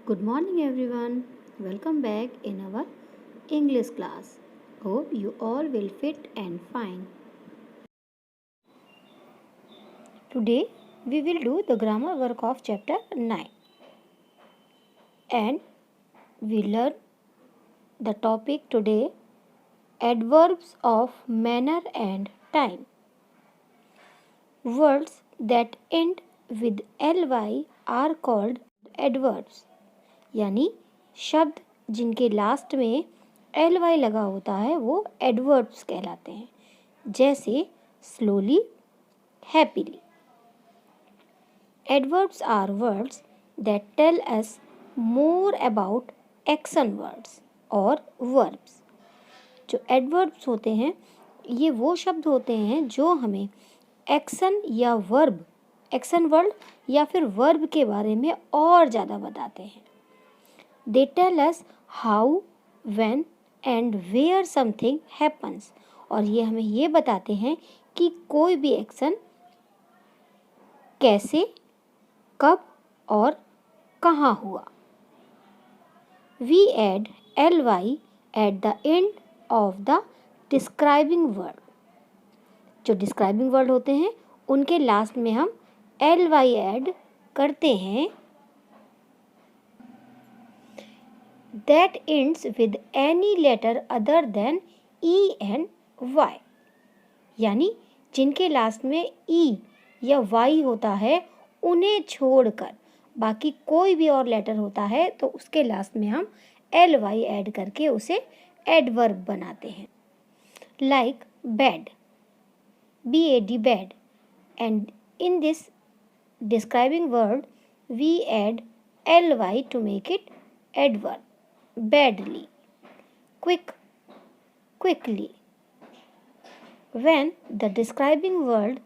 Good morning, everyone. Welcome back in our English class. Hope you all will fit and fine. Today we will do the grammar work of chapter 9 and we learn the topic today adverbs of manner and time. Words that end with ly are called adverbs. यानी शब्द जिनके last में L Y लगा होता है वो adverbs कहलाते हैं, जैसे slowly, happily. Adverbs are words that tell us more about action words और वर्ब्स. जो एडवर्ब्स होते हैं ये वो शब्द होते हैं जो हमें एक्शन या वर्ब, एक्शन वर्ड या फिर वर्ब के बारे में और ज़्यादा बताते हैं. They tell us how, when and where something happens. और ये हमें ये बताते हैं कि कोई भी एक्शन कैसे, कब और कहाँ हुआ. We add ly at the end of the describing word. जो describing word होते हैं उनके लास्ट में हम ly ऐड करते हैं that ends with any letter other than e and y. यानी जिनके लास्ट में e या y होता है उन्हें छोड़कर बाकी कोई भी और लेटर होता है तो उसके लास्ट में हम ly ऐड करके उसे एडवर्ब बनाते हैं. Like bed, bad, bed, and in this describing word we add ly to make it adverb. Badly, quick, quickly. When the describing word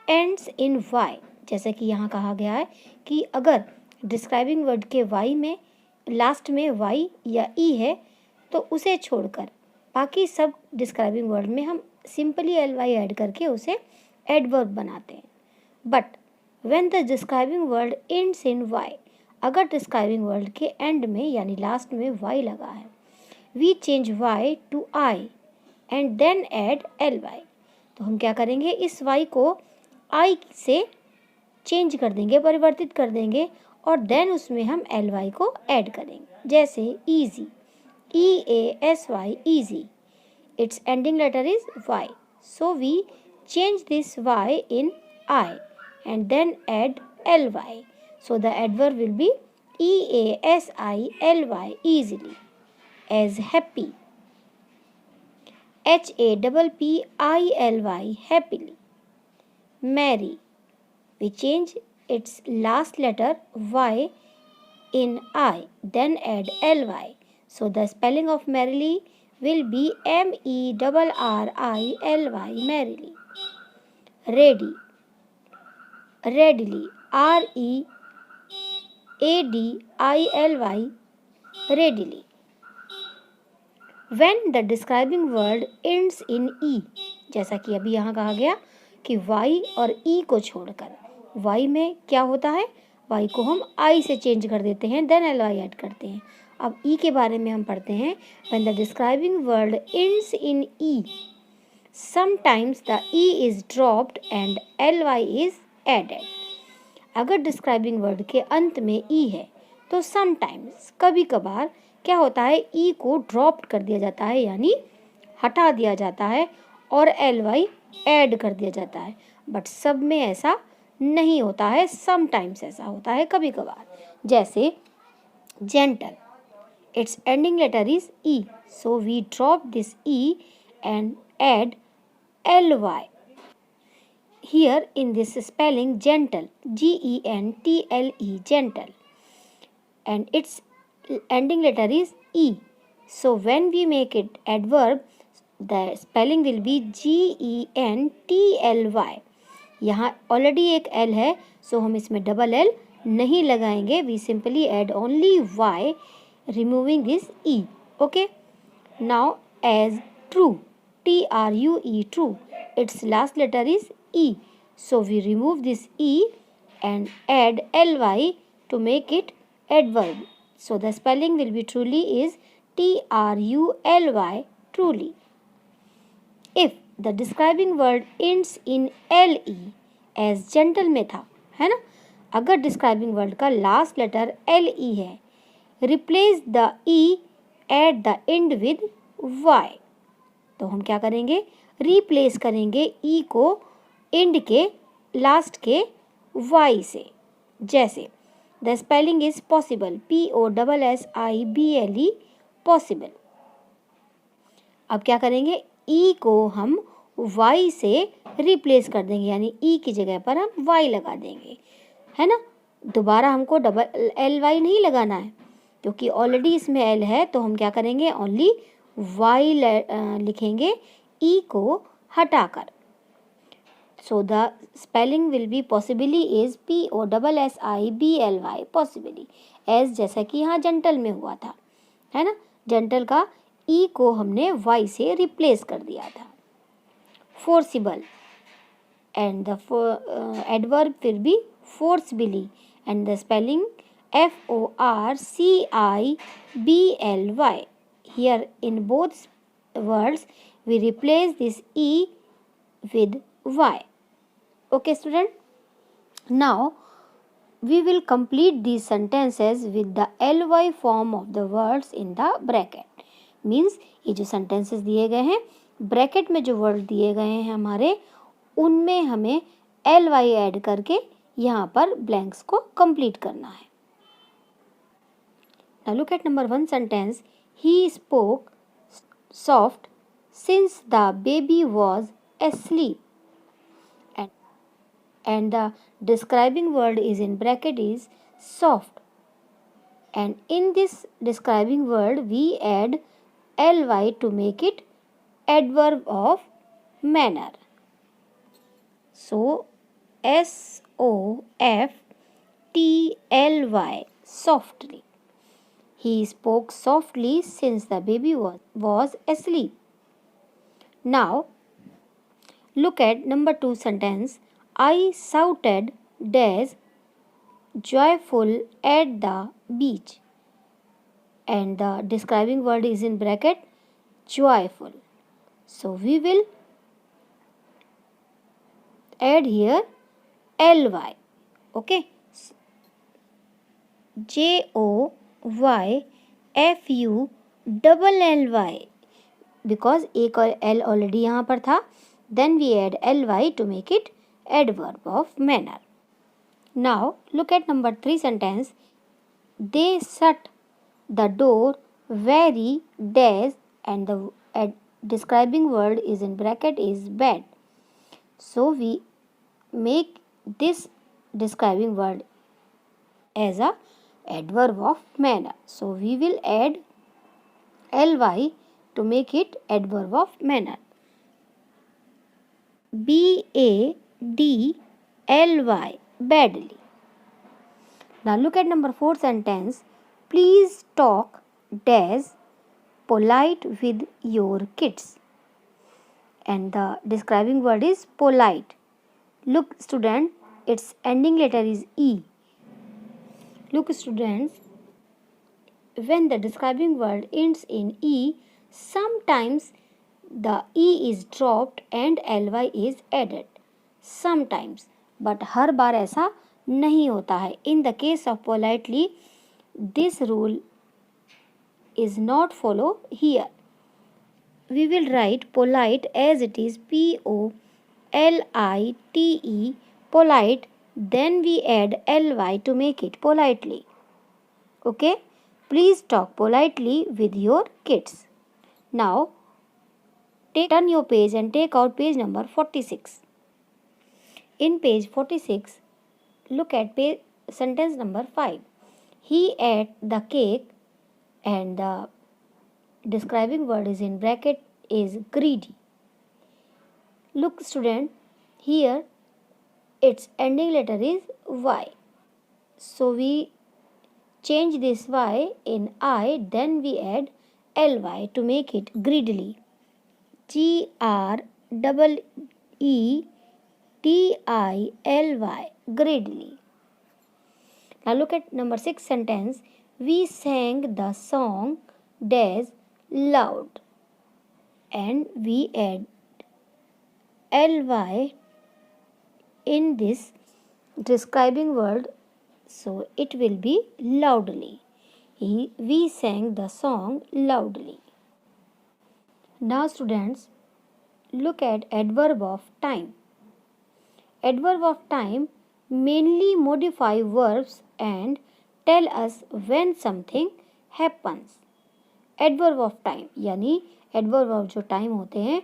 ends in y, जैसे कि यहाँ कहा गया है कि अगर describing word के y में लास्ट में y या e है तो उसे छोड़कर बाकी सब describing word में हम सिंपली ly ऐड करके उसे एडवर्ब बनाते हैं. But when the describing word ends in y, अगर डिस्क्राइबिंग वर्ड के एंड में यानी लास्ट में y लगा है, we change y to I and then add ly. तो हम क्या करेंगे, इस y को I से चेंज कर देंगे, परिवर्तित कर देंगे और देन उसमें हम ly को ऐड करेंगे. जैसे easy, EASY, easy. Its ending letter is y. So we change this y in I and then add ly. So the adverb will be EASILY, easily. As happy, HAPPILY, happily. Merry, we change its last letter y in I, then add ly. So the spelling of merrily will be MERRILY, merrily. Ready, readily, READILY, readily. When the describing word ends in e, जैसा कि अभी यहाँ कहा गया कि y और e को छोड़कर y में क्या होता है, y को हम I से चेंज कर देते हैं, देन ly ऐड करते हैं. अब e के बारे में हम पढ़ते हैं. When the describing word ends in e, sometimes the e is dropped and ly is added. अगर डिस्क्राइबिंग वर्ड के अंत में ई है तो समटाइम्स, कभी कभार क्या होता है, ई को ड्रॉप कर दिया जाता है यानी हटा दिया जाता है और ly ऐड कर दिया जाता है. बट सब में ऐसा नहीं होता है, समटाइम्स ऐसा होता है कभी कभार. जैसे gentle, it's ending letter is E, so we drop this E and add ly. Here in this spelling gentle, GENTLE, gentle, and its ending letter is E. So when we make it adverb, the spelling will be GENTLY. यहाँ already एक L है, so हम इसमें double L नहीं लगाएंगे. We simply add only Y, removing this E. Okay. Now as true, TRUE, true. Its last letter is E. So we remove this E and add ly to make it adverb. So the spelling will be truly is truly, truly. If the describing word ends in le as gentle में था, है ना, अगर describing word का last letter le है, replace the e at the end with y, तो हम क्या करेंगे, रिप्लेस करेंगे e को एंड के लास्ट के y से। जैसे the spelling is possible, POSSIBLE, possible. अब क्या करेंगे, ई को हम y से रिप्लेस कर देंगे, यानी ई की जगह पर हम y लगा देंगे, है ना। दोबारा हमको डबल LY नहीं लगाना है, क्योंकि ऑलरेडी इसमें L है, तो हम क्या करेंगे, ओनली y लिखेंगे ई को हटाकर। So the spelling will be possibly is POSSIBLY, possibly, as जैसा कि यहाँ जेंटल में हुआ था, है ना। जेंटल का ई को हमने y से रिप्लेस कर दिया था। Forcible, and the adverb will be forcibly, and the spelling FORCIBLY. Here in both words we replace this E with Y. Okay student, now we will complete these sentences with the ly form of the words in the bracket. Means ये जो sentences दिए गए हैं, bracket में जो word दिए गए हैं हमारे, उनमें हमें ly ऐड करके यहाँ पर ब्लैंक्स को कंप्लीट करना है। Now look at number 1 sentence. He spoke soft since the baby was asleep. And the describing word is in bracket is soft. And in this describing word we add ly to make it adverb of manner. So SOFTLY, softly. He spoke softly since the baby was asleep. Now look at number 2 sentence. I shouted dash joyful at the beach. And the describing word is in bracket joyful. So we will add here ly. Okay, JOYFULLY, because एक और L already यहाँ पर था, then we add ly to make it adverb of manner. Now look at number 3 sentence. They shut the door very dash, and the describing word is in bracket is bad. So we make this describing word as a adverb of manner. So we will add ly to make it adverb of manner. BADLY, badly. Now look at number 4 sentence. Please talk dash polite with your kids. And the describing word is polite. Look student, its ending letter is E. Look students, when the describing word ends in E, sometimes the E is dropped and ly is added. Sometimes, but हर बार ऐसा नहीं होता है. In the case of politely, this rule is not follow here. We will write polite as it is POLITE, polite, then we add ly to make it politely. Okay, please talk politely with your kids. Now turn your page and take out page number 46. In page 46, look at sentence number 5. He ate the cake, and the describing word is in bracket is greedy. Look student, here its ending letter is Y. So we change this Y in I, then we add ly to make it greedily. GREEDILY, greedily. Now look at number 6 sentence. We sang the song dash loud and we add ly in this describing word, so it will be loudly. We sang the song loudly. Now students, look at adverb of time. Adverb of time mainly modify verbs and tell us when something happens. Adverb of time यानी adverb of जो time होते हैं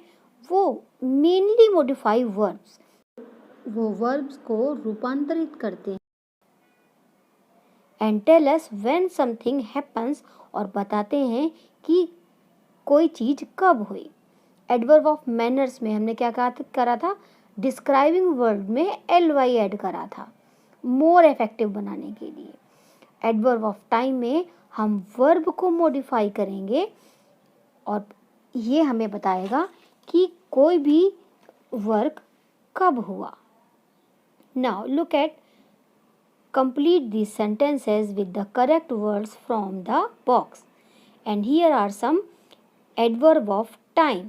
वो mainly modify verbs, वो verbs को रूपांतरित करते हैं and tell us when something happens, और बताते हैं कि कोई चीज़ कब हुई. एडवर्ब ऑफ मैनर्स में हमने क्या करा था, डिस्क्राइबिंग वर्ड में ly ऐड करा था मोर इफेक्टिव बनाने के लिए. एडवर्ब ऑफ टाइम में हम वर्ब को मॉडिफाई करेंगे और ये हमें बताएगा कि कोई भी वर्क कब हुआ. Now look eight complete these sentences with the correct words from the box, and here are some adverb of time,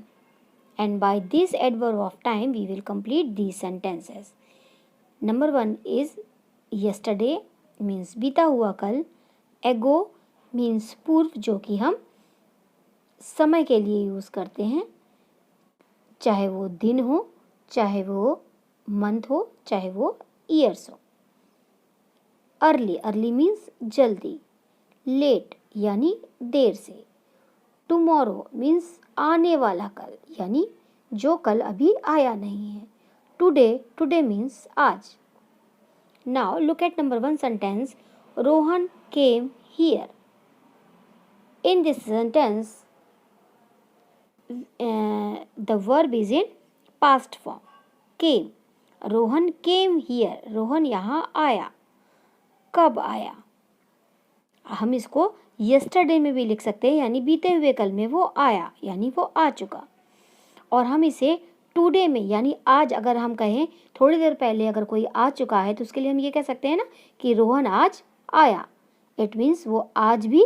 and by this adverb of time we will complete these sentences. Number 1 is yesterday means बीता हुआ कल. ago means पूर्व, जो कि हम समय के लिए यूज़ करते हैं, चाहे वो दिन हो, चाहे वो मंथ हो, चाहे वो ईयर्स हो. अर्ली, अर्ली मीन्स जल्दी. लेट यानी देर से. टुमारो मीन्स आने वाला कल, यानी जो कल अभी आया नहीं है. टुडे, टुडे मीन्स आज. Now look at number 1 sentence. Rohan came here. In this sentence, the verb is in past form. Came. Rohan came here. Rohan यहाँ आया. कब आया? हम इसको yesterday में भी लिख सकते हैं, यानी बीते हुए कल में वो आया, यानी वो आ चुका. और हम इसे today में यानी आज अगर हम कहें थोड़ी देर पहले अगर कोई आ चुका है तो उसके लिए हम ये कह सकते हैं ना कि रोहन आज आया. इट मीन्स वो आज भी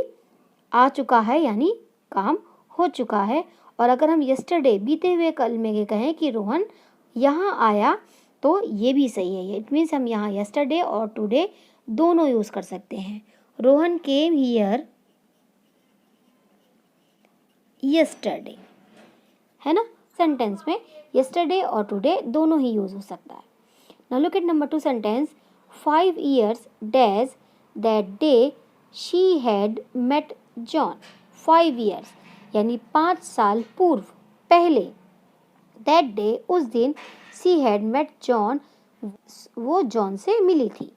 आ चुका है, यानी काम हो चुका है. और अगर हम yesterday बीते हुए कल में ये कहें कि रोहन यहाँ आया तो ये भी सही है. इट मीन्स हम यहाँ yesterday और today दोनों यूज़ कर सकते हैं. रोहन केम हियर yesterday, है ना. सेंटेंस में yesterday और today दोनों ही यूज़ हो सकता है. Now look at number 2 sentence. 5 years dash that day she had met John. 5 years यानी 5 साल पूर्व, पहले. That day उस दिन she had met John, वो जॉन से मिली थी.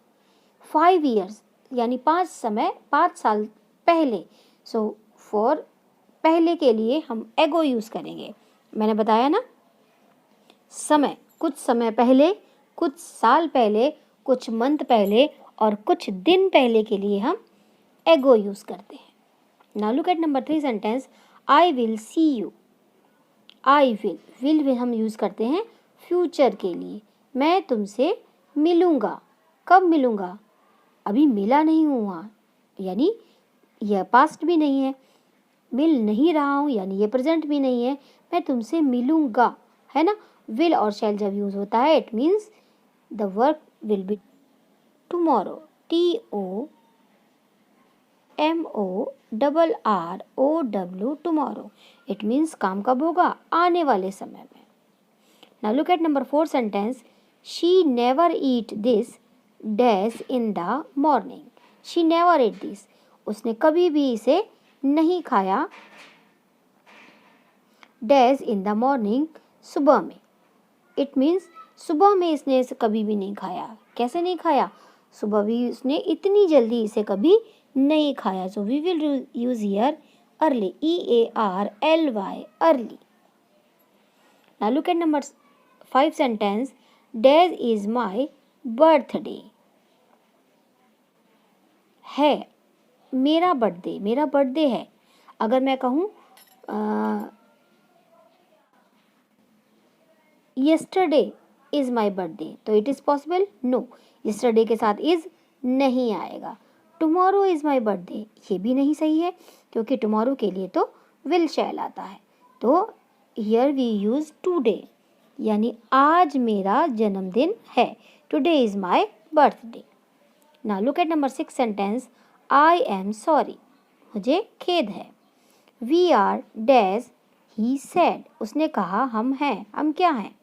5 years यानी 5 साल पहले. सो फॉर पहले के लिए हम एगो यूज़ करेंगे. मैंने बताया ना, समय, कुछ समय पहले, कुछ साल पहले, कुछ मंथ पहले और कुछ दिन पहले के लिए हम एगो यूज़ करते हैं. Now look at number 3 sentence. I will see you. I will भी हम यूज़ करते हैं फ्यूचर के लिए. मैं तुमसे मिलूँगा. कब मिलूँगा? अभी मिला नहीं हूँ वहाँ, यानी यह पास्ट भी नहीं है. मिल नहीं रहा हूँ यानी ये प्रेजेंट भी नहीं है. मैं तुमसे मिलूँगा, है ना. विल और शैल जब यूज़ होता है it means the work will be tomorrow. TOMORROW tomorrow. It means काम कब होगा? आने वाले समय में. Now look at number 4 sentence. She never eat this dash in the morning. She never eat this. उसने कभी भी इसे नहीं खाया. डैश इन द मॉर्निंग, सुबह में. इट मीन्स सुबह में इसने इसे कभी भी नहीं खाया. कैसे नहीं खाया? सुबह भी उसने इतनी जल्दी इसे कभी नहीं खाया. So we will use here early. EARLY, early. Now look at number 5 sentence. Dash is my birthday. है मेरा बर्थडे, मेरा बर्थडे है. अगर मैं कहूँ yesterday is my birthday तो it is possible? No, yesterday के साथ इज़ नहीं आएगा. टुमारो इज़ माई बर्थडे, ये भी नहीं सही है क्योंकि टुमारो के लिए तो विल शैल आता है। तो हियर वी यूज़ टुडे, यानी आज मेरा जन्मदिन है। Today is my birthday. Now look at number 6 sentence, I am sorry, मुझे खेद है। We are dash, he said, उसने कहा हम हैं। हम क्या हैं?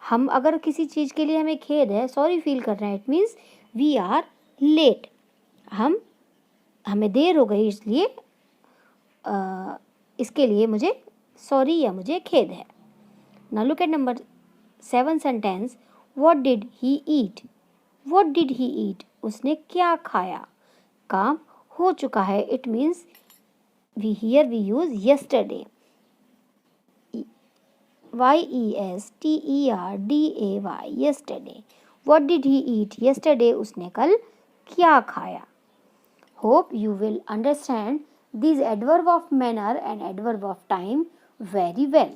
हम अगर किसी चीज़ के लिए हमें खेद है, सॉरी फील कर रहे हैं, it means we are late, हमें देर हो गई, इसलिए इसके लिए मुझे सॉरी या मुझे खेद है। Now look at number 7 sentence, what did he eat, what did he eat, उसने क्या खाया। काम हो चुका है, it means we use yesterday, yesterday, yesterday। what did he eat yesterday, उसने कल क्या खाया। hope you will understand these adverb of manner and adverb of time very well।